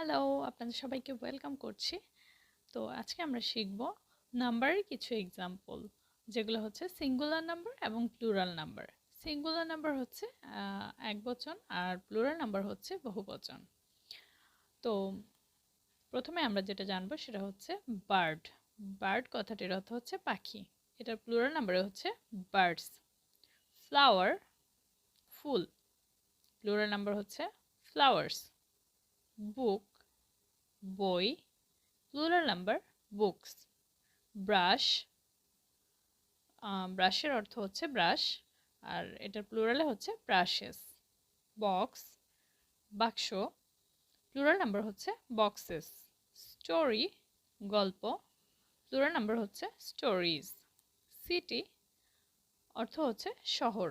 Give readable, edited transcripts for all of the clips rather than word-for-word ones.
Hello, আপনাদের সবাইকে welcome করছি। তো আজকে আমরা শিখব নাম্বারের কিছু এক্সাম্পল, যেগুলো হচ্ছে সিঙ্গুলার নাম্বার এবং প্লুরাল নাম্বার। সিঙ্গুলার নাম্বার হচ্ছে একবচন আর প্লুরাল নাম্বার হচ্ছে বহুবচন। তো প্রথমে আমরা যেটা জানবো সেটা হচ্ছে বার্ড। বার্ড কথাটির অর্থ হচ্ছে পাখি। এটার প্লুরাল নাম্বার হচ্ছে বার্ডস। ফ্লাওয়ার, ফুল, প্লুরাল নাম্বার হচ্ছে ফ্লাওয়ার্স। বুক, বই, প্লুরাল নাম্বার বুকস। ব্রাশ, ব্রাশের অর্থ হচ্ছে ব্রাশ, আর এটার প্লুরালে হচ্ছে ব্রাশেস। বক্স, বাক্স, প্লুরাল নাম্বার হচ্ছে বক্সেস। স্টোরি, গল্প, প্লুরাল নাম্বার হচ্ছে স্টোরিজ। সিটি, অর্থ হচ্ছে শহর,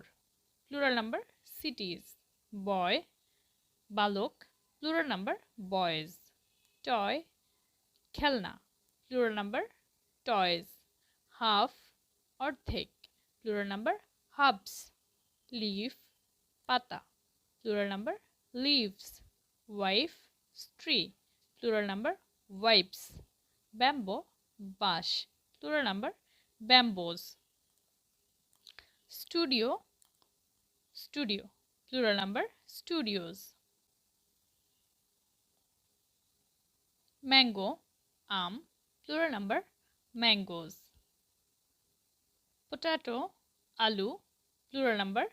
প্লুরাল নাম্বার সিটিজ। বয়, বালক, প্লুরাল নাম্বার বয়েজ। টয়, খেলনা, প্লুরাল নাম্বার টয়েজ। হাফ, অর্ধেক, প্লুরাল নাম্বার হাবস। লিফ, পাতা, প্লুরাল নাম্বার লিভস। ওয়াইফ, স্ত্রী, প্লুরাল নাম্বার ওয়াইফস। ব্যাম্বো, বাঁশ, plural number bamboos. Studio, studio, plural number studios. Mango, আম, plural number mangoes. Potato, আলু, plural number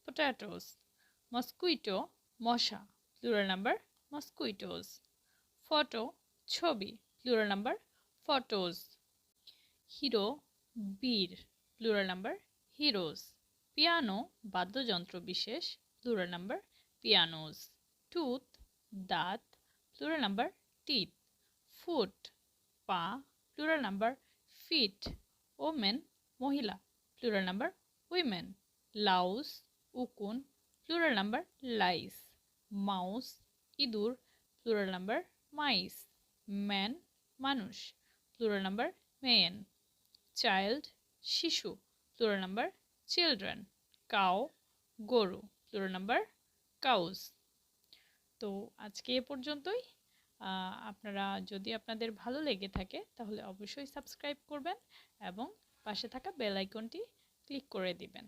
potatoes. Mosquito, মশা, plural number mosquitoes. Photo, ছবি, plural number photos. Hero, বীর, plural number heroes. Piano, বাদ্যযন্ত্র বিশেষ, plural number pianos. Tooth, দাঁত, plural number teeth. Foot, পা, plural number feet. Woman, মহিলা, plural number women. Louse, উকুন, plural number lice. Mouse, ইঁদুর, plural number mice. Man, মানুষ, plural number মেয়েন। Child, শিশু, plural number children. Cow, গরু, plural number cows. তো আজকে এ পর্যন্তই। আপনারা যদি আপনাদের ভালো লেগে থাকে তাহলে অবশ্যই সাবস্ক্রাইব করবেন এবং পাশে থাকা বেল আইকনটি ক্লিক করে দিবেন।